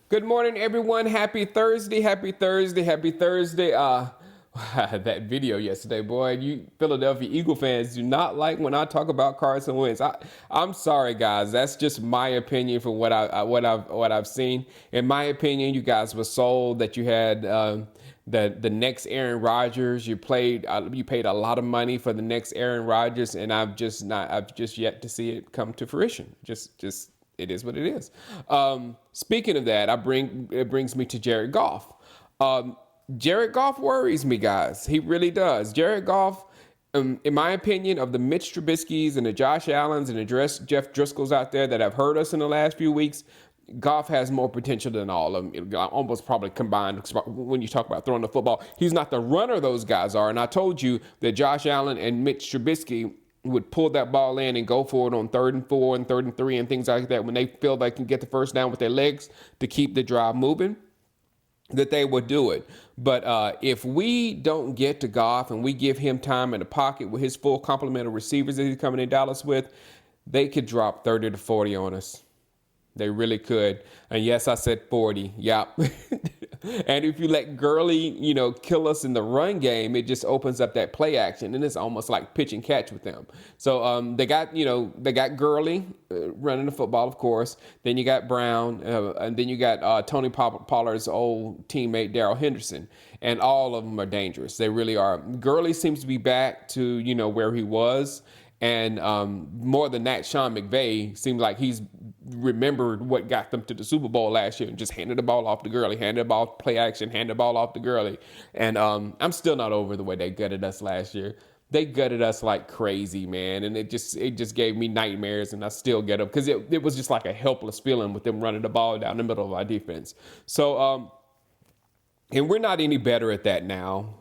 Good morning, everyone. Happy Thursday. Happy Thursday. Happy Thursday. That video yesterday, boy. You Philadelphia Eagle fans do not like when I talk about Carson Wentz. I'm sorry, guys. That's just my opinion for what I've seen. In my opinion, you guys were sold that you had the next Aaron Rodgers. You paid a lot of money for the next Aaron Rodgers, and I've just yet to see it come to fruition. Just it is what it is. Speaking of that, it brings me to Jared Goff. Jared Goff worries me, guys. He really does. Jared Goff, in my opinion, of the Mitch Trubisky's and the Josh Allens and the Jeff Driscolls out there that have hurt us in the last few weeks, Goff has more potential than all of them, almost probably combined. When you talk about throwing the football, he's not the runner those guys are. And I told you that Josh Allen and Mitch Trubisky would pull that ball in and go for it on 3rd and 4 and 3rd and 3 and things like that when they feel they can get the first down with their legs to keep the drive moving, that they would do it. But if we don't get to Goff and we give him time in the pocket with his full complement of receivers that he's coming in Dallas with, they could drop 30 to 40 on us. They really could. And yes, I said 40. Yep. And if you let Gurley, kill us in the run game, it just opens up that play action. And it's almost like pitch and catch with them. So they got Gurley running the football, of course. Then you got Brown. And then you got Tony Pollard's old teammate, Darrell Henderson. And all of them are dangerous. They really are. Gurley seems to be back to, where he was. And more than that, Sean McVay seems like he's remembered what got them to the Super Bowl last year and just handed the ball off to Gurley, handed the ball play action, handed the ball off to Gurley. And I'm still not over the way they gutted us last year. They gutted us like crazy, man. And it just gave me nightmares, and I still get them because it was just like a helpless feeling with them running the ball down the middle of our defense. So, and we're not any better at that now.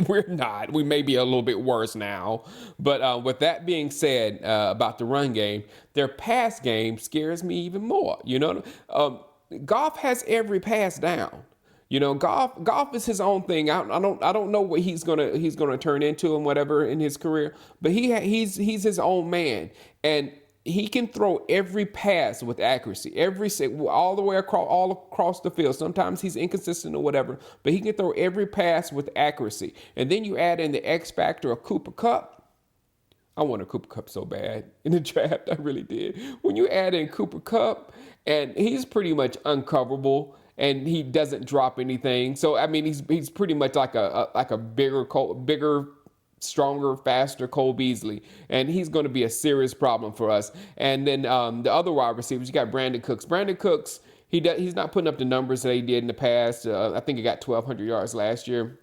We're not. We may be a little bit worse now. But with that being said, about the run game, their pass game scares me even more. Goff has every pass down. Goff is his own thing. I don't know what he's gonna turn into and whatever in his career, but he's his own man, and he can throw every pass with accuracy, all the way across the field. Sometimes he's inconsistent or whatever, but he can throw every pass with accuracy. And then you add in the X factor of Cooper Kupp. I want a Cooper Kupp so bad in the draft. I really did. When you add in Cooper Kupp, and he's pretty much uncoverable, and he doesn't drop anything. So I mean, he's pretty much like a bigger, stronger, faster Cole Beasley, and he's going to be a serious problem for us. And then the other wide receivers, you got Brandon Cooks. Brandon Cooks, he's not putting up the numbers that he did in the past. I think he got 1,200 yards last year.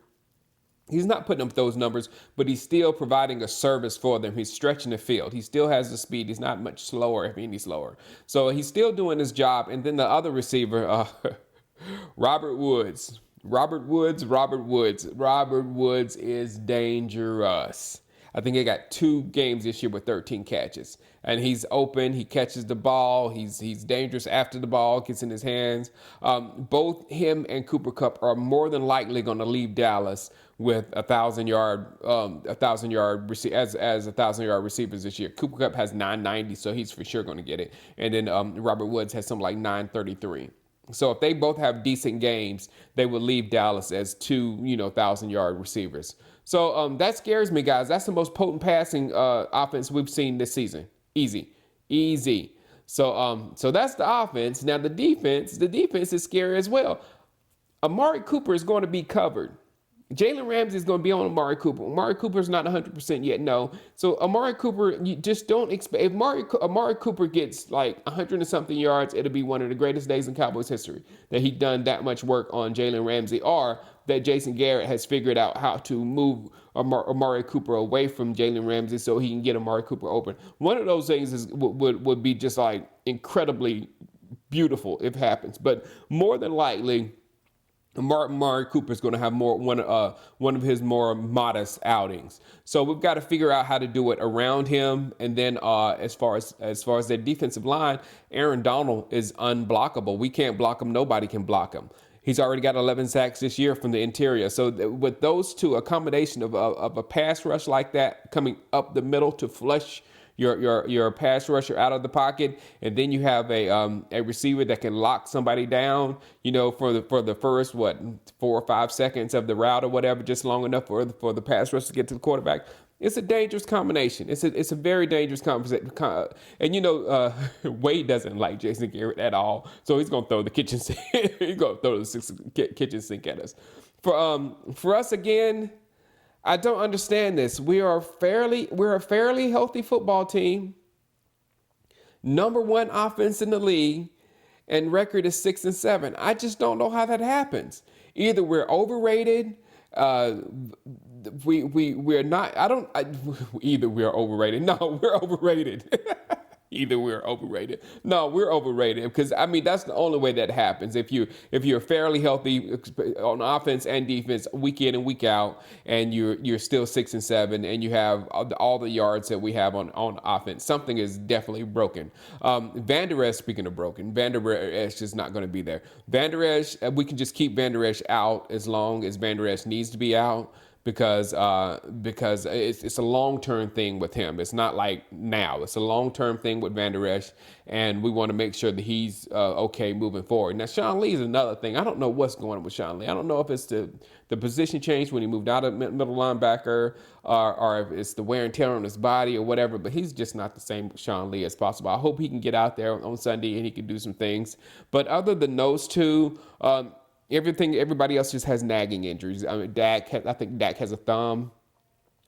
He's not putting up those numbers, but he's still providing a service for them. He's stretching the field. He still has the speed. He's not much slower, if any slower. So he's still doing his job. And then the other receiver, Robert Woods. Robert Woods is dangerous. I think he got 2 games this year with 13 catches. And he's open. He catches the ball. He's dangerous after the ball gets in his hands. Both him and Cooper Kupp are more than likely going to leave Dallas with 1,000-yard receivers this year. Cooper Kupp has 990, so he's for sure going to get it. And then Robert Woods has something like 933. So if they both have decent games, they will leave Dallas as 2, 1,000-yard receivers. So that scares me, guys. That's the most potent passing offense we've seen this season. Easy. So that's the offense. Now the defense is scary as well. Amari Cooper is going to be covered. Jalen Ramsey is going to be on Amari Cooper. Amari Cooper is not 100% yet, no. So Amari Cooper, you just don't expect. If Amari Cooper gets like 100 and something yards, it'll be one of the greatest days in Cowboys history that he'd done that much work on Jalen Ramsey, or that Jason Garrett has figured out how to move Amari Cooper away from Jalen Ramsey so he can get Amari Cooper open. One of those things would be just like incredibly beautiful if it happens. But more than likely, Amari Cooper is going to have one of his more modest outings. So we've got to figure out how to do it around him. And then as far as their defensive line, Aaron Donald is unblockable. We can't block him. Nobody can block him. He's already got 11 sacks this year from the interior. So with those two, a combination of a pass rush like that coming up the middle to flush your pass rusher out of the pocket, and then you have a receiver that can lock somebody down, for the first 4 or 5 seconds of the route or whatever, just long enough for the pass rusher to get to the quarterback. It's a dangerous combination. It's a very dangerous combination. And Wade doesn't like Jason Garrett at all, so he's gonna throw the kitchen sink. He's gonna throw the kitchen sink at us. For us again, I don't understand this. We're a fairly healthy football team. Number 1 offense in the league, and record is 6-7. I just don't know how that happens. Either we're overrated. We're not. Either we're overrated. No, we're overrated. Either we're overrated. No, we're overrated, because that's the only way that happens. If you're fairly healthy on offense and defense week in and week out, and you're still 6-7, and you have all the yards that we have on offense, something is definitely broken. Van Der Esch, speaking of broken, Van Der Esch is not going to be there. Van Der Esch, we can just keep Van Der Esch out as long as Van Der Esch needs to be out. Because it's a long-term thing with him. It's not like now. It's a long-term thing with Van Der Esch, and we want to make sure that he's okay moving forward. Now, Sean Lee is another thing. I don't know what's going on with Sean Lee. I don't know if it's the position change when he moved out of middle linebacker, or if it's the wear and tear on his body or whatever, but he's just not the same Sean Lee as possible. I hope he can get out there on Sunday and he can do some things. But other than those two, everybody else just has nagging injuries. I think Dak has a thumb.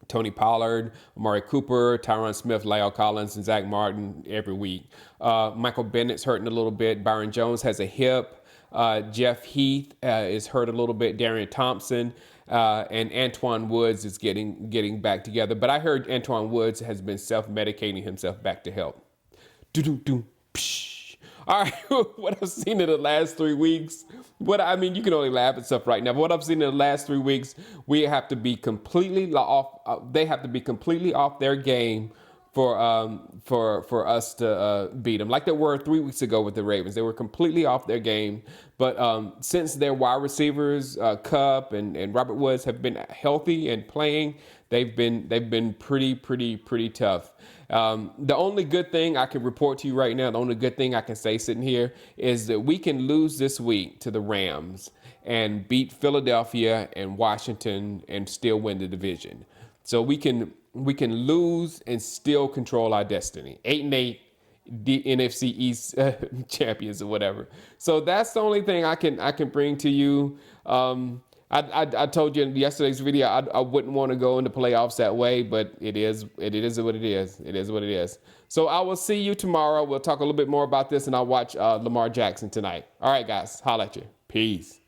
Tony Pollard, Amari Cooper, Tyron Smith, Lyle Collins, and Zach Martin every week. Michael Bennett's hurting a little bit. Byron Jones has a hip. Jeff Heath is hurt a little bit. Darian Thompson and Antoine Woods is getting back together. But I heard Antoine Woods has been self-medicating himself back to health. All right, what I've seen in the last 3 weeks, you can only laugh at stuff right now, but what I've seen in the last 3 weeks, we have to be completely off. They have to be completely off their game for us to beat them, like they were 3 weeks ago with the Ravens. They were completely off their game. But since their wide receivers, Cup and Robert Woods, have been healthy and playing, they've been pretty tough. The only good thing I can report to you right now, the only good thing I can say sitting here, is that we can lose this week to the Rams and beat Philadelphia and Washington and still win the division. So we can lose and still control our destiny. 8-8, the NFC East champions or whatever. So that's the only thing I can bring to you. I told you in yesterday's video I wouldn't want to go into playoffs that way, but it is what it is. It is what it is. So I will see you tomorrow. We'll talk a little bit more about this, and I'll watch Lamar Jackson tonight. All right, guys. Holla at you. Peace.